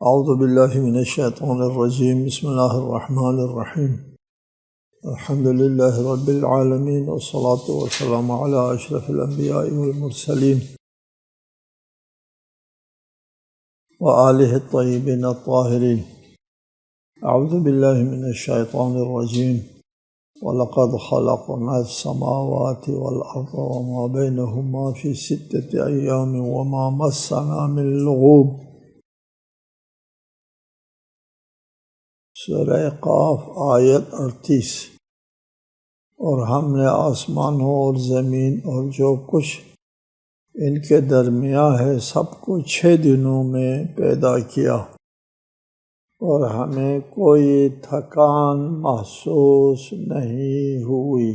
اعوذ باللہ من الشیطان الرجیم بسم اللہ الرحمن الرحیم الحمد للہ رب العالمین والصلاة والسلام علی اشرف الانبیاء والمرسلین وآلہ الطیبین الطاہرین اعوذ باللہ من الشیطان الرجیم وَلَقَدْ خَلَقْنَا السَّمَاوَاتِ وَالْأَرْضَ وَمَا بَيْنَهُمَا فِي سِتَّةِ أَيَّامٍ وَمَا مَسَّنَا مِن لُغُوبٍ۔ سورہ قاف آیت 38۔ اور ہم نے آسمانوں اور زمین اور جو کچھ ان کے درمیان ہے سب کو 6 دنوں میں پیدا کیا، اور ہمیں کوئی تھکان محسوس نہیں ہوئی۔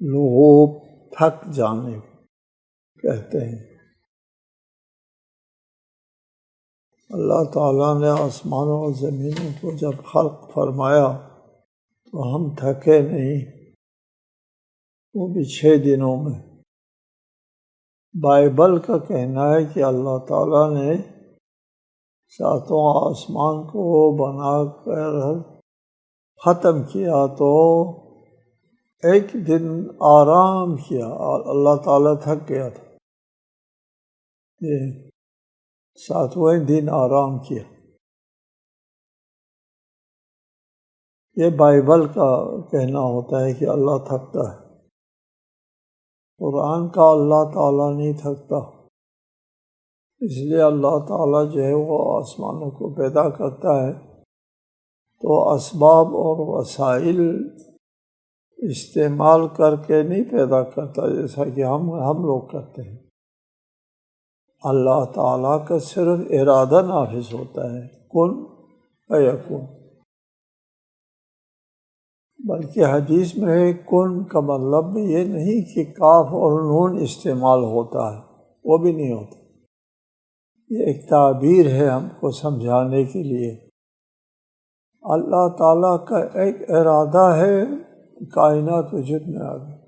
لغوب تھک جانے کہتے ہیں۔ اللہ تعالیٰ نے آسمانوں اور زمینوں کو جب خلق فرمایا تو ہم تھکے نہیں، وہ بھی 6 دنوں میں۔ بائبل کا کہنا ہے کہ اللہ تعالیٰ نے 7 آسمان کو بنا کر ختم کیا تو ایک دن آرام کیا، اللہ تعالیٰ تھک گیا تھا، 7ویں دن آرام کیا۔ یہ بائبل کا کہنا ہوتا ہے کہ اللہ تھکتا ہے۔ قرآن کا اللہ تعالیٰ نہیں تھکتا، اس لیے اللہ تعالیٰ جو ہے وہ آسمانوں کو پیدا کرتا ہے تو اسباب اور وسائل استعمال کر کے نہیں پیدا کرتا جیسا کہ ہم لوگ کرتے ہیں۔ اللہ تعالیٰ کا صرف ارادہ نافذ ہوتا ہے، کن فیکون۔ بلکہ حدیث میں ہے کن کا مطلب یہ نہیں کہ کاف اور نون استعمال ہوتا ہے، وہ بھی نہیں ہوتا۔ یہ ایک تعبیر ہے ہم کو سمجھانے کے لیے۔ اللہ تعالیٰ کا ایک ارادہ ہے، کائنات وجود میں آ گئی،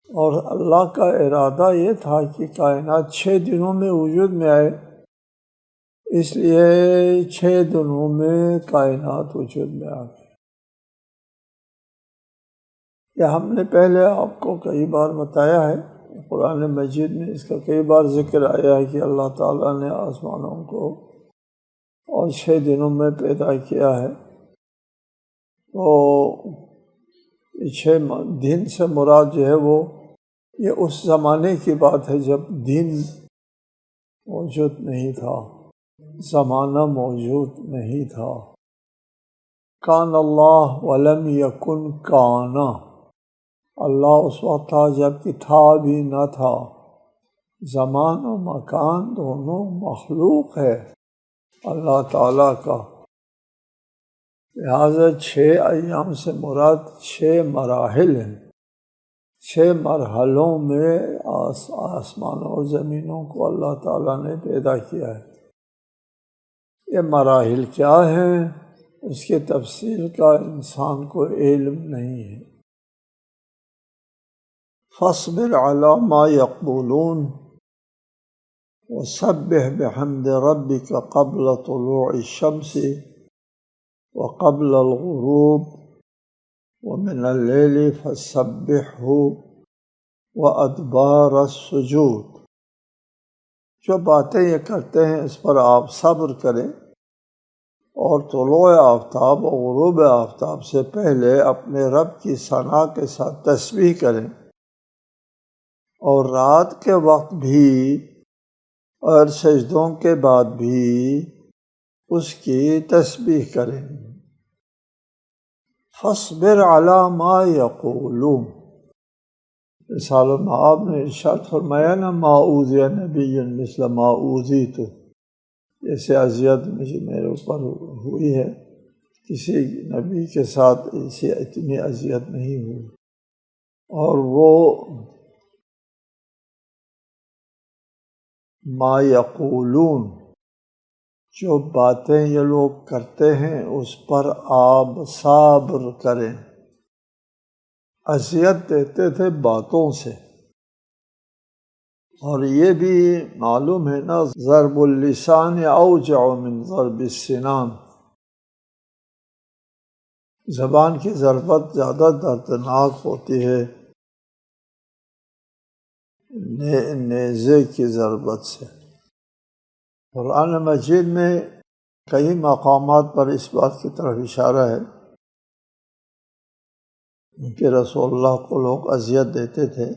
اور اللہ کا ارادہ یہ تھا کہ کائنات 6 دنوں میں وجود میں آئے، اس لیے 6 دنوں میں کائنات وجود میں آ گئی۔ یہ ہم نے پہلے آپ کو کئی بار بتایا ہے، قرآن مجید میں اس کا کئی بار ذکر آیا ہے کہ اللہ تعالیٰ نے آسمانوں کو اور 6 دنوں میں پیدا کیا ہے۔ تو 6 دن سے مراد جو ہے وہ یہ اس زمانے کی بات ہے جب دن موجود نہیں تھا، زمانہ موجود نہیں تھا۔ کان اللہ ولم یکن کانا، اللہ اس وقت تھا جب کہ تھا بھی نہ تھا۔ زمان و مکان دونوں مخلوق ہے اللہ تعالیٰ کا، لہٰذا 6 ایام سے مراد 6 مراحل ہیں۔ 6 مرحلوں میں آسمانوں اور زمینوں کو اللہ تعالیٰ نے پیدا کیا ہے۔ یہ مراحل کیا ہیں اس کی تفصیل کا انسان کو علم نہیں ہے۔ فاصبر علی ما یقولون وسبح بحمد ربک قبل طلوع الشمس وقبل الغروب ومن اللیل فسبحہ وادبار السجود۔ جو باتیں یہ کرتے ہیں اس پر آپ صبر کریں، اور طلوع آفتاب اور غروب آفتاب سے پہلے اپنے رب کی ثنا کے ساتھ تسبیح کریں، اور رات کے وقت بھی اور سجدوں کے بعد بھی اس کی تسبیح کریں۔ فاصبر علی ما یقولون، رسالہ معاب نے ارشاد فرمایا نا، ما اوذی نبی مثل ما اوذیت، جیسے اذیت مجھے میرے اوپر ہوئی ہے، کسی نبی کے ساتھ ایسی اتنی اذیت نہیں ہوئی۔ اور وہ ما یقولون، جو باتیں یہ لوگ کرتے ہیں اس پر آپ صبر کریں۔ اذیت دیتے تھے باتوں سے، اور یہ بھی معلوم ہے نا، ضرب اللسان اوجع من ضرب السنان، زبان کی ضربت زیادہ دردناک ہوتی ہے نیزے کی ضربت سے۔ قرآن مجید میں کئی مقامات پر اس بات کی طرف اشارہ ہے کہ رسول اللہ کو لوگ اذیت دیتے تھے۔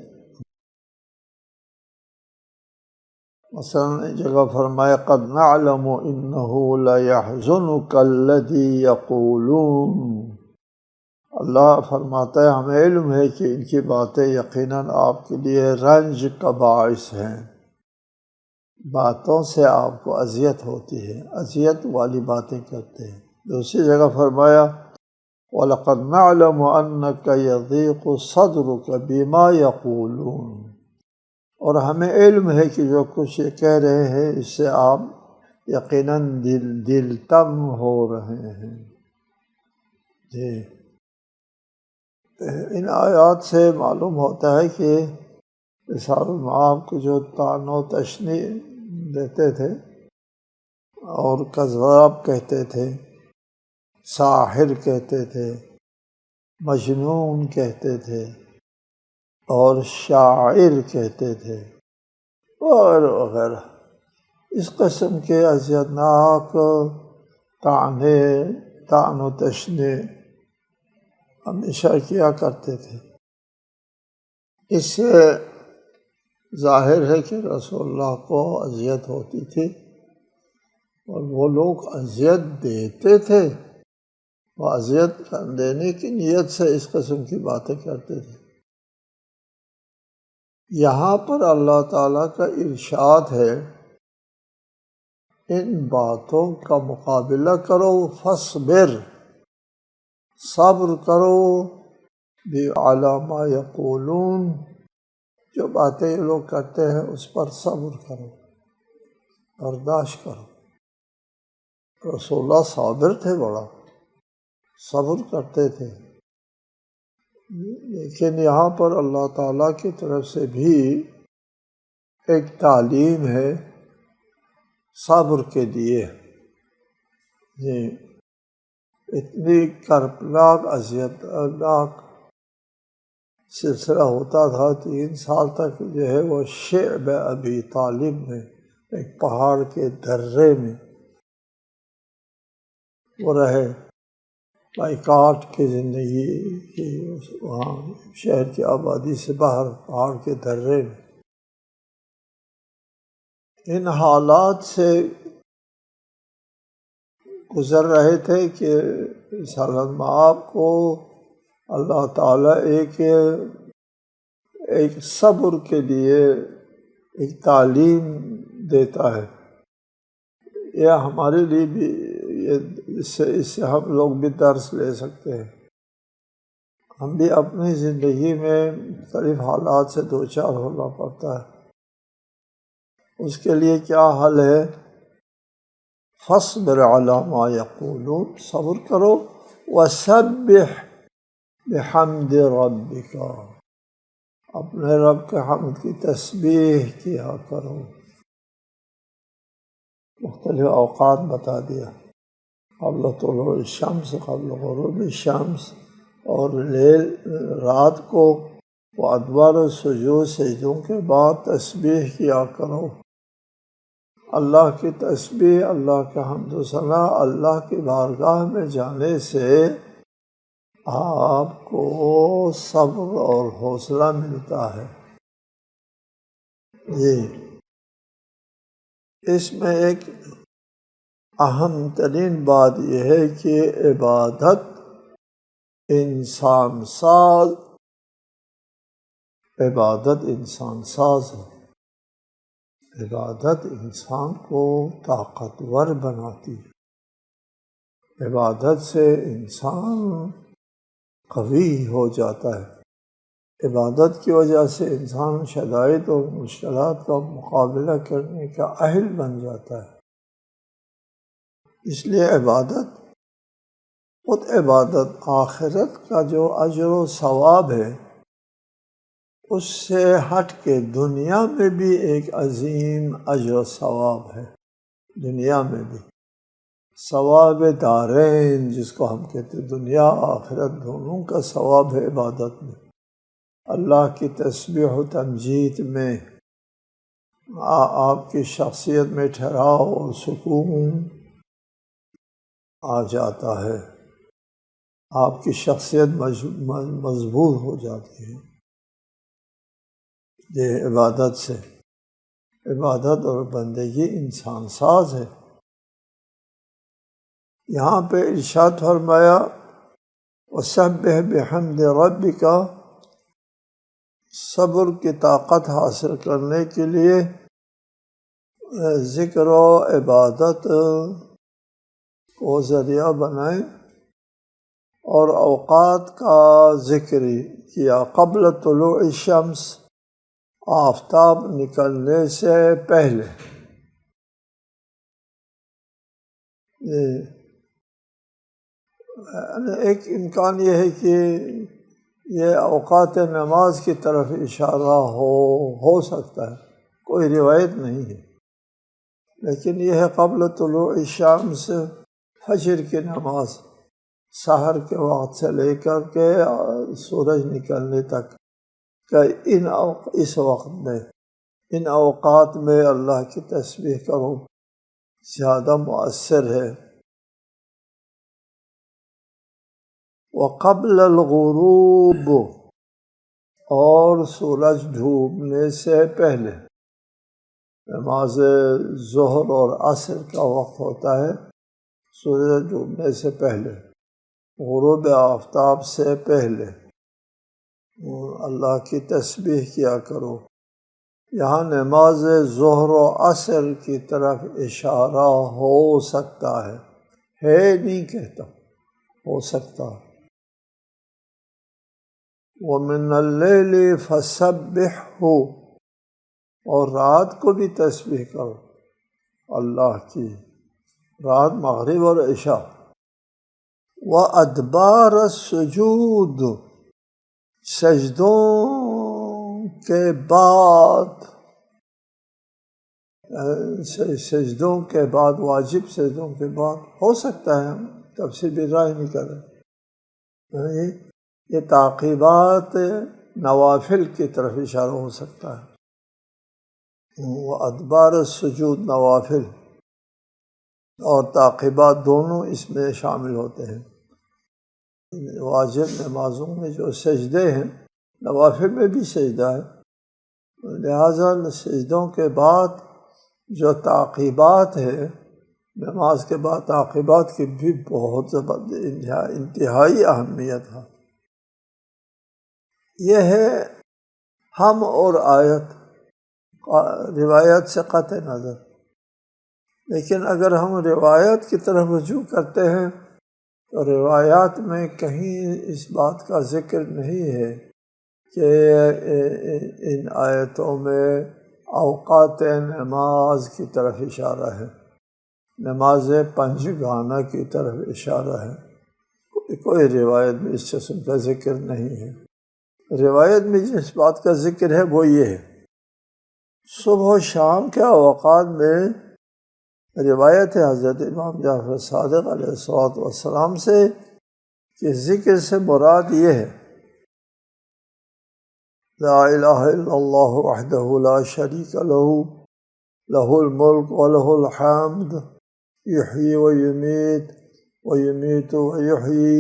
مثلا ایک جگہ فرمایا قد نعلم انہ لیحزنک الذی یقولون، اللہ فرماتا ہے ہمیں علم ہے کہ ان کی باتیں یقیناً آپ کے لیے رنج کا باعث ہیں، باتوں سے آپ کو اذیت ہوتی ہے، اذیت والی باتیں کرتے ہیں۔ دوسری جگہ فرمایا وَلَقَدْ نَعْلَمُ أَنَّكَ يَضِيقُ صَدْرُكَ بِمَا يَقُولُونَ، اور ہمیں علم ہے کہ جو کچھ یہ کہہ رہے ہیں اس سے آپ یقیناً دل تنگ ہو رہے ہیں۔ جی، ان آیات سے معلوم ہوتا ہے کہ رسالۃ المعاب کو جو طعن و تشنیع دیتے تھے اور کذاب کہتے تھے، ساحر کہتے تھے، مجنون کہتے تھے اور شاعر کہتے تھے اور وغیرہ، اس قسم کے اذیتناک طعن و تشنیع ہمیشہ کیا کرتے تھے۔ اس سے ظاہر ہے کہ رسول اللہ کو اذیت ہوتی تھی اور وہ لوگ اذیت دیتے تھے، وہ اذیت دینے کی نیت سے اس قسم کی باتیں کرتے تھے۔ یہاں پر اللہ تعالیٰ کا ارشاد ہے ان باتوں کا مقابلہ کرو، فاصبر، صبر کرو، علی ما یقولون، جو باتیں یہ لوگ کرتے ہیں اس پر صبر کرو، برداشت کرو۔ رسول اللہ صابر تھے، بڑا صبر کرتے تھے، لیکن یہاں پر اللہ تعالیٰ کی طرف سے بھی ایک تعلیم ہے صبر کے لیے۔ اتنی کربناک اذیتناک سلسلہ ہوتا تھا، 3 سال تک جو ہے وہ شعب ابی طالب میں، ایک پہاڑ کے درے میں وہ رہے، بائیکاٹ کی زندگی کی، وہاں شہر کی آبادی سے باہر پہاڑ کے درے میں۔ ان حالات سے گزر رہے تھے کہ رسالۃ المعاب کو اللہ تعالیٰ ایک صبر کے لیے ایک تعلیم دیتا ہے۔ یہ ہمارے لیے بھی اس سے ہم لوگ بھی درس لے سکتے ہیں۔ ہم بھی اپنی زندگی میں مختلف حالات سے دوچار ہونا پڑتا ہے، اس کے لیے کیا حل ہے؟ فاصبر علی ما یقولون، صبر کرو، وسبح بحمد ربک، اپنے رب کے حمد کی تسبیح کیا کرو۔ مختلف اوقات بتا دیا، قبل طلوع الشمس، قبل غروب الشمس، اور رات کو وہ ادوار و سجود سجدوں کے بعد تسبیح کیا کرو۔ اللہ کی تسبیح، اللہ کا حمد و ثنا، اللہ کی بارگاہ میں جانے سے آپ کو صبر اور حوصلہ ملتا ہے۔ اس میں ایک اہم ترین بات یہ ہے کہ عبادت انسان ساز ہے، عبادت انسان کو طاقتور بناتی ہے، عبادت سے انسان قوی ہو جاتا ہے، عبادت کی وجہ سے انسان شدائد اور مشکلات کا مقابلہ کرنے کا اہل بن جاتا ہے۔ اس لیے خود عبادت آخرت کا جو اجر و ثواب ہے اس سے ہٹ کے دنیا میں بھی ایک عظیم اجر و ثواب ہے، دنیا میں بھی ثواب دارین جس کو ہم کہتے ہیں، دنیا آخرت دونوں کا ثواب ہے عبادت میں، اللہ کی تسبیح و تمجید میں، آپ کی شخصیت میں ٹھہراؤ اور سکون آ جاتا ہے، آپ کی شخصیت مضبوط ہو جاتی ہے یہ عبادت سے۔ عبادت اور بندگی انسان ساز ہے۔ یہاں پہ ارشاد فرمایا وَسَبِّحْ بِحَمْدِ رَبِّكَ، صبر کی طاقت حاصل کرنے کے لیے ذکر و عبادت کو ذریعہ بنائیں اور اوقات کا ذکر کیا قبل طلوع الشمس، آفتاب نکلنے سے پہلے۔ ایک امکان یہ ہے کہ یہ اوقات نماز کی طرف اشارہ ہو سکتا ہے، کوئی روایت نہیں ہے، لیکن یہ ہے قبل طلوع الشمس، فجر کی نماز، سحر کے وقت سے لے کر کے سورج نکلنے تک کہ اس وقت میں، ان اوقات میں اللہ کی تسبیح کرو، زیادہ مؤثر ہے۔ وقبل الغروب، اور سورج ڈوبنے سے پہلے، نماز ظہر اور عصر کا وقت ہوتا ہے سورج ڈوبنے سے پہلے، غروب آفتاب سے پہلے اللہ کی تسبیح کیا کرو۔ یہاں نماز ظہر و عصر کی طرف اشارہ ہو سکتا ہے نہیں کہتا، ہو سکتا ہے۔ وَمِنَ اللَّيْلِ فَسَبِّحْهُ، اور رات کو بھی تسبیح کرو اللہ کی، رات مغرب اور عشاء۔ وَأَدْبَارَ السُّجُودِ، سجدوں کے بعد، سجدوں کے بعد، واجب سجدوں کے بعد ہو سکتا ہے، ہم تفسیر بھی رائے نہیں کر رہے، یہ تعقیبات نوافل کی طرف اشارہ ہو سکتا ہے۔ ادبار السجود، نوافل اور تعقیبات دونوں اس میں شامل ہوتے ہیں۔ واجب نمازوں میں جو سجدے ہیں، نوافل میں بھی سجدہ ہے، لہٰذا سجدوں کے بعد جو تعقیبات ہے، نماز کے بعد تعقیبات کی بھی بہت زبردست انتہائی اہمیت ہے۔ یہ ہے ہم اور آیت، روایت سے قطع نظر، لیکن اگر ہم روایت کی طرف رجوع کرتے ہیں تو روایات میں کہیں اس بات کا ذکر نہیں ہے کہ ان آیتوں میں اوقات نماز کی طرف اشارہ ہے، نماز پنجگانہ کی طرف اشارہ ہے، کوئی روایت میں اس قسم کا ذکر نہیں ہے۔ روایت میں جس بات کا ذکر ہے وہ یہ ہے، صبح و شام کے اوقات میں روایت ہے حضرت امام جعفر صادق علیہ السلام سے کہ ذکر سے مراد یہ ہے لا الہ الا اللہ وحدہ لا شریک لہ لہ الملک ولہ الحمد یحیی ویمیت ویحیی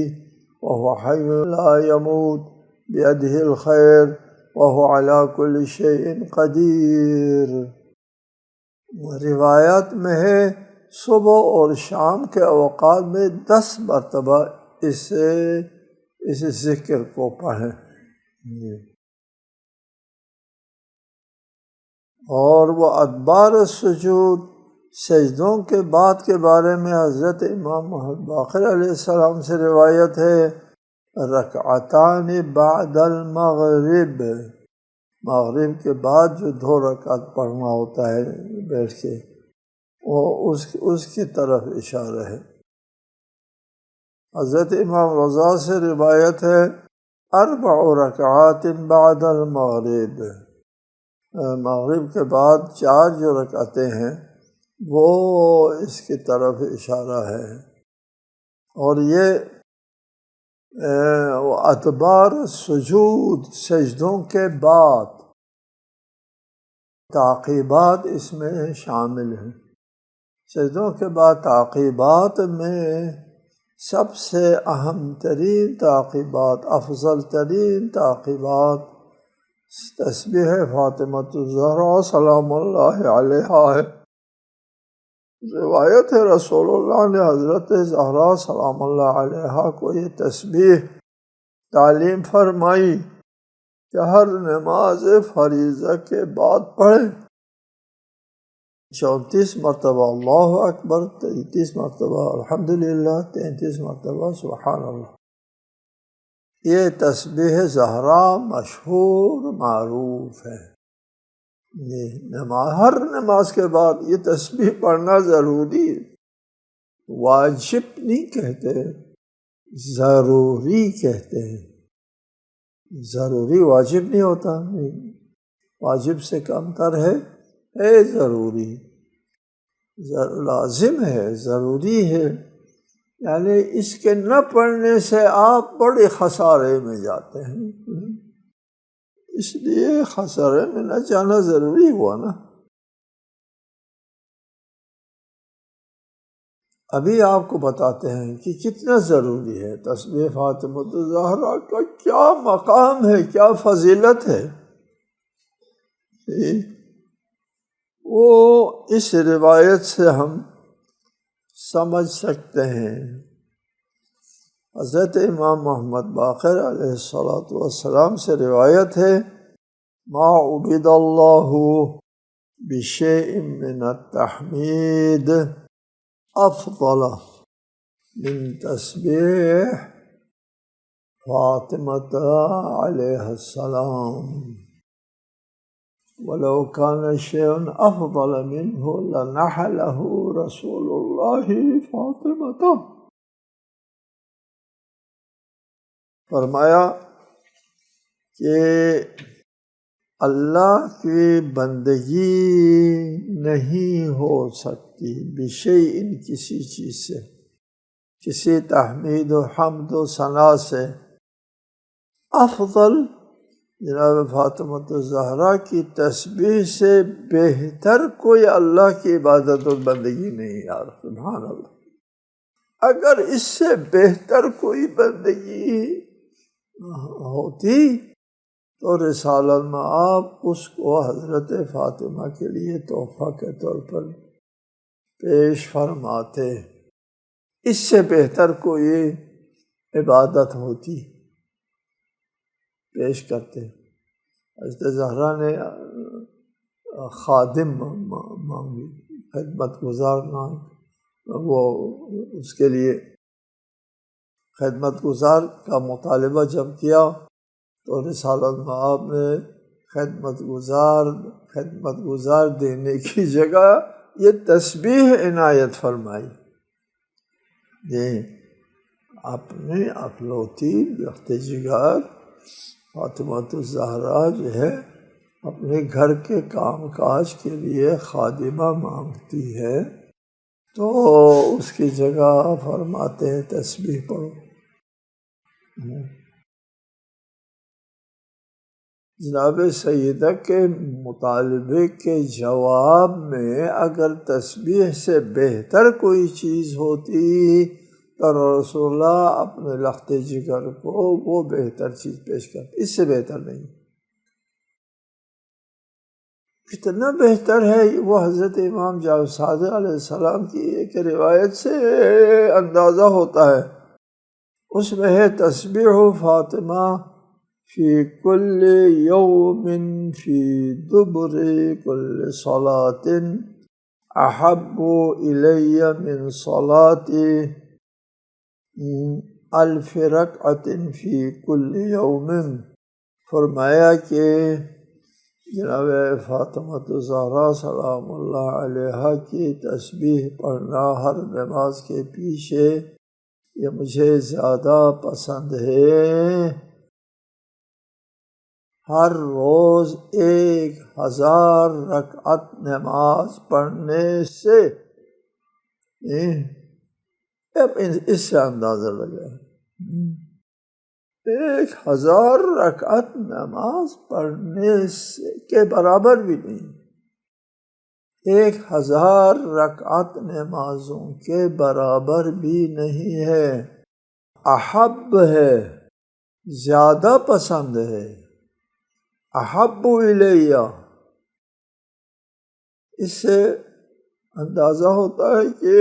وہو حی لا یموت بیدہ الخیر وہو علی کل شیء قدیر۔ روایات میں ہے صبح اور شام کے اوقات میں 10 مرتبہ اس ذکر کو پڑھیں۔ اور وہ ادبار السجود، سجدوں کے بعد کے بارے میں حضرت امام محمد باقر علیہ السلام سے روایت ہے رکعتان بعد المغرب، مغرب کے بعد جو 2 رکعت پڑھنا ہوتا ہے بیٹھ کے، وہ اس کی طرف اشارہ ہے۔ حضرت امام رضا سے روایت ہے 4 رکعات بعد المغرب، مغرب کے بعد 4 جو رکعتیں ہیں وہ اس کی طرف اشارہ ہے۔ اور یہ ادبار سجود، سجدوں کے بعد، تعقیبات اس میں شامل ہیں۔ سجدوں کے بعد تعقیبات میں سب سے اہم ترین تعقیبات، افضل ترین تعقیبات تسبیح فاطمۃ الزہرا سلام اللہ علیہا ہے۔ روایت ہے رسول اللہ نے حضرت زہرا سلام اللہ علیہا کو یہ تسبیح تعلیم فرمائی کہ ہر نماز فریضہ کے بعد پڑھیں۔ 34 مرتبہ اللہ اکبر، 33 مرتبہ الحمدللہ، 33 مرتبہ سبحان اللہ۔ یہ تسبیح زہرا مشہور معروف ہے۔ ہر نماز کے بعد یہ تسبیح پڑھنا ضروری ہے، واجب نہیں کہتے، ضروری کہتے ہیں۔ ضروری واجب نہیں ہوتا، واجب سے کم تر ہے ضروری، لازم ہے، ضروری ہے، یعنی اس کے نہ پڑھنے سے آپ بڑے خسارے میں جاتے ہیں، اس لیے خسارے میں نہ جانا ضروری ہوا نا۔ ابھی آپ کو بتاتے ہیں کہ کتنا ضروری ہے تسبیح فاطمۃ الزہرا کا، کیا مقام ہے، کیا فضیلت ہے۔ وہ اس روایت سے ہم سمجھ سکتے ہیں۔ حضرت امام محمد باقر علیہ السلام سے روایت ہے، ما عبد اللہ بشیء من التحمید افضل من تسبیح فاطمۃ علیہ السلام، ولو كان شيء افضل منه لنحله رسول اللہ فاطمۃ۔ فرمایا کہ اللہ کی بندگی نہیں ہو سکتی بشیء، کسی چیز سے، کسی تحمید و حمد و ثنا سے، افضل جناب فاطمۃ الزہرا کی تسبیح سے بہتر کوئی اللہ کی عبادت و بندگی نہیں یار، سبحان اللہ۔ اگر اس سے بہتر کوئی بندگی ہوتی تو رسالت میں آپ اس کو حضرت فاطمہ کے لیے تحفہ کے طور پر پیش فرماتے، اس سے بہتر کوئی عبادت ہوتی پیش کرتے۔ حضرت زہرا نے خادم مانگی، خدمت گزار وہ اس کے لیے خدمت گزار کا مطالبہ جب کیا تو رسالت مآب نے خدمت گزار دینے کی جگہ یہ تسبیح عنایت فرمائی۔ یہ اپنے اکلوتی بخت جگر فاطمۃ الزہرا جو ہے اپنے گھر کے کام کاج کے لیے خادمہ مانگتی ہے تو اس کی جگہ فرماتے ہیں تسبیح پڑھو۔ جناب سیدہ کے مطالبے کے جواب میں اگر تسبیح سے بہتر کوئی چیز ہوتی تو رسول اللہ اپنے لخت جگر کو وہ بہتر چیز پیش کرتے، اس سے بہتر نہیں۔ کتنا بہتر ہے وہ حضرت امام جعفر صادق علیہ السلام کی ایک روایت سے اندازہ ہوتا ہے، اس میں ہے تسبیح فاطمہ فی کل یوم فی دبر کل صلاۃ احب الی من صلاۃ 1000 رکعۃ فی کل یوم۔ فرمایا کہ جناب فاطمۃ الزہرا سلام اللہ علیہا کی تسبیح پڑھنا ہر نماز کے پیچھے یہ مجھے زیادہ پسند ہے ہر روز 1000 رکعت نماز پڑھنے سے اب اس سے اندازہ لگا 1000 رکعت نماز پڑھنے سے کے برابر بھی نہیں، 1000 رکعت نمازوں کے برابر بھی نہیں ہے، احب ہے، زیادہ پسند ہے، احب الیہ۔ اس سے اندازہ ہوتا ہے کہ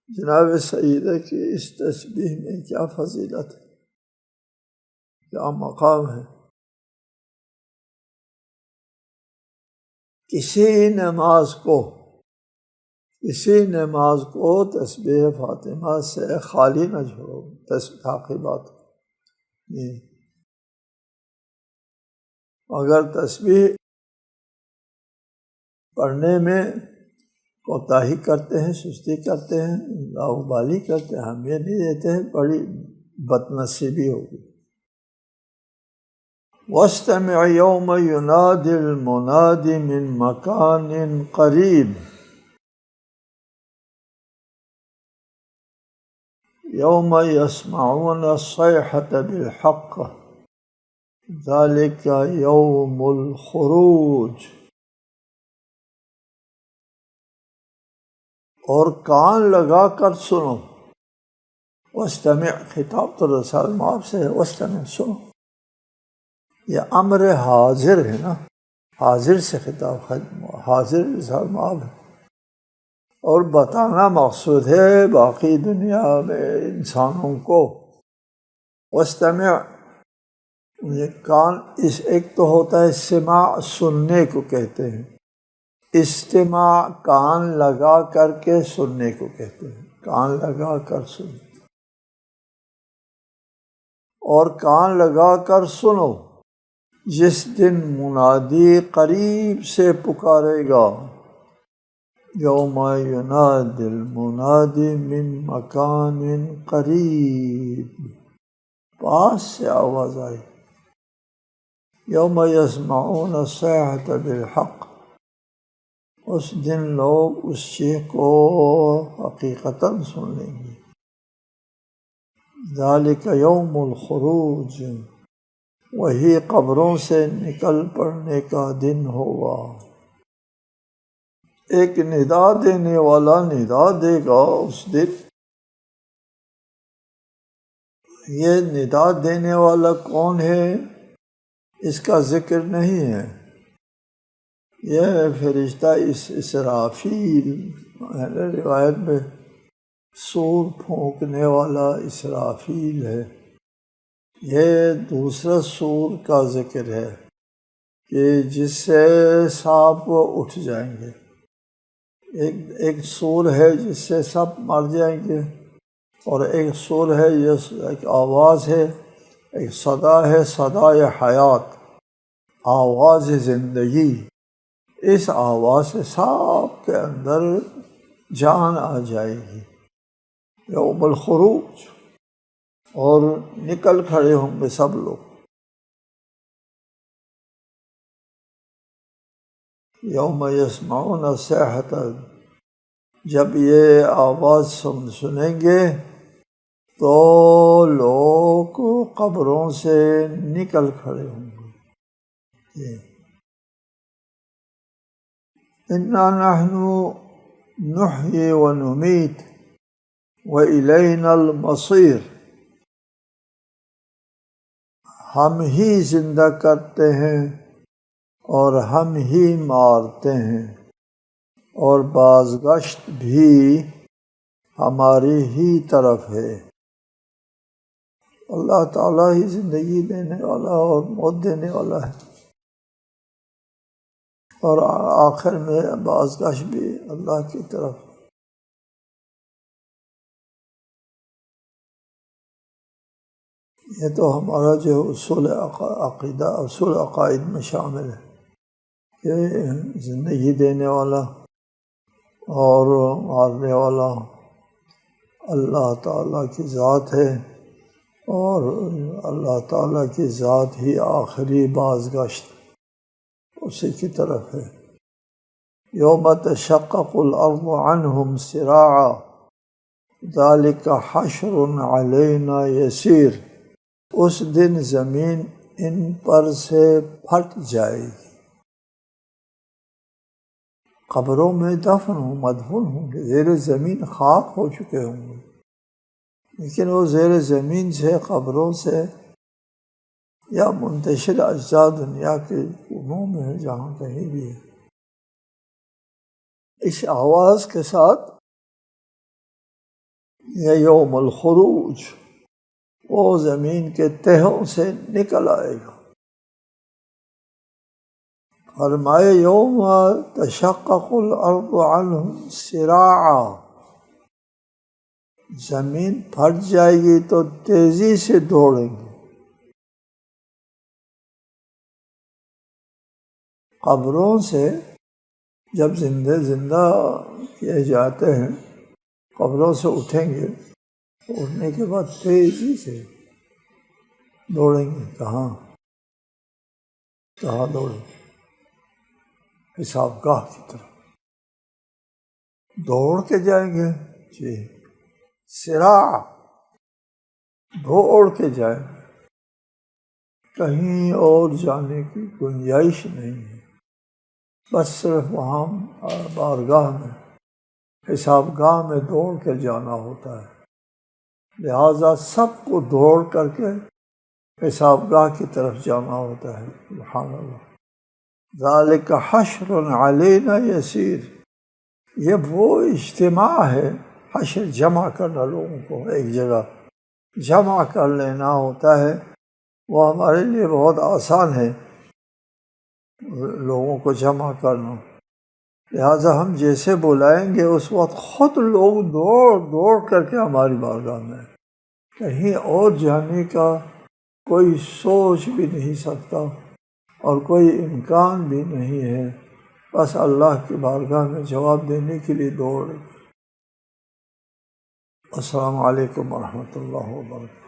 جناب سیدہ کی اس تسبیح میں کیا فضیلت ہے، کیا مقام ہے۔ کسی نماز کو تسبیح فاطمہ سے خالی نہ چھوڑو، تعقیبات نہیں۔ اگر تسبیح پڑھنے میں کوتاہی کرتے ہیں، سستی کرتے ہیں، لاؤبالی کرتے ہیں، ہم یہ نہیں دیتے ہیں، بڑی بدنصیبی ہوگی۔ وَاسْتَمِعْ يَوْمَ يُنَادِ الْمُنَادِ مِنْ مَكَانٍ قَرِيبٍ يَوْمَ يَسْمَعُونَ الصَّيْحَةَ بِالْحَقِّ ذَلِكَ يَوْمُ الْخُرُوجِ۔ اور کان لگا کر سنو، وَاسْتَمِعْ خطاب تو رسول مآب سے ہے، وَاسْتَمِعْ سنو، یہ امر حاضر ہے نا، حاضر سے خطاب، حاضر رسول مآب ہے، اور بتانا مقصود ہے باقی دنیا میں انسانوں کو۔ وَاسْتَمِعْ یہ کان، اس ایک تو ہوتا ہے سماع، سننے کو کہتے ہیں، استماع کان لگا کر کے سننے کو کہتے ہیں، کان لگا کر سنو، اور کان لگا کر سنو جس دن منادی قریب سے پکارے گا، یوم ینادی المنادی من مکان قریب، پاس سے آواز آئی، یوم یسمعون الصیحۃ بالحق، اس دن لوگ اس چیخ کو حقیقتاً سن لیں گے۔ ذالک یوم الخروج، وہی قبروں سے نکل پڑنے کا دن ہوگا۔ ایک ندا دینے والا ندا دے گا اس دن۔ یہ ندا دینے والا کون ہے اس کا ذکر نہیں ہے، یہ فرشتہ اسرافیل، روایت میں سور پھونکنے والا اسرافیل ہے۔ یہ دوسرا سور کا ذکر ہے کہ جس سے سانپ اٹھ جائیں گے، ایک سور ہے جس سے سب مر جائیں گے، اور ایک سور ہے جس ایک آواز ہے، ایک صدا ہے، صدائے حیات، آواز زندگی، اس آواز سے سب کے اندر جان آ جائے گی، یوم الخروج، اور نکل کھڑے ہوں گے سب لوگ۔ یوم یسمعون الصیحۃ، جب یہ آواز سنیں گے تو لوگ قبروں سے نکل کھڑے ہوں گے۔ انا نحن نحیی ونمیت وإلینا المصیر، ہم ہی زندہ کرتے ہیں اور ہم ہی مارتے ہیں، اور بازگشت بھی ہماری ہی طرف ہے۔ اللہ تعالیٰ ہی زندگی دینے والا اور موت دینے والا ہے، اور آخر میں بازگشت بھی اللہ کی طرف۔ یہ تو ہمارا جو اصول عقیدہ، اصول عقائد میں شامل ہے کہ زندگی دینے والا اور مارنے والا اللہ تعالیٰ کی ذات ہے، اور اللہ تعالیٰ کی ذات ہی آخری بازگشت اسی کی طرف ہے۔ یوم تشقق الارض عنہم سراعا ذالک حشر علینا یسیر، اس دن زمین ان پر سے پھٹ جائے گی۔ قبروں میں دفن ہوں، مدفون ہوں گے، زیر زمین خاک ہو چکے ہوں گے، لیکن وہ زیر زمین سے، قبروں سے یا منتشر اجزاء دنیا کے کونوں میں ہے، جہاں کہیں بھی ہے، اس آواز کے ساتھ یہ یوم الخروج، وہ زمین کے تہوں سے نکل آئے گا۔ فرمائے یوم تشقق الارض عنہم سراعا، زمین پھٹ جائے گی تو تیزی سے دوڑیں گے۔ قبروں سے جب زندہ کیے جاتے ہیں، قبروں سے اٹھیں گے، اٹھنے کے بعد تیزی سے دوڑیں گے۔ کہاں دوڑیں گے؟ حساب گاہ کی طرف دوڑ کے جائیں گے۔ جی، سراع، دوڑ کے جائیں گے، کہیں اور جانے کی گنجائش نہیں ہے، بس صرف وہاں بارگاہ میں، حساب گاہ میں دوڑ کے جانا ہوتا ہے، لہٰذا سب کو دوڑ کر کے حساب گاہ کی طرف جانا ہوتا ہے۔ سبحان اللہ۔ ذالک حشر علینا یسیر، یہ وہ اجتماع ہے، حشر جمع کرنا، لوگوں کو ایک جگہ جمع کر لینا ہوتا ہے، وہ ہمارے لیے بہت آسان ہے لوگوں کو جمع کرنا، لہٰذا ہم جیسے بلائیں گے اس وقت خود لوگ دوڑ کر کے ہماری بارگاہ میں، کہیں اور جانے کا کوئی سوچ بھی نہیں سکتا اور کوئی امکان بھی نہیں ہے، بس اللہ کی بارگاہ میں جواب دینے کے لیے دوڑ۔ السلام علیکم ورحمۃ اللہ وبرکاتہ۔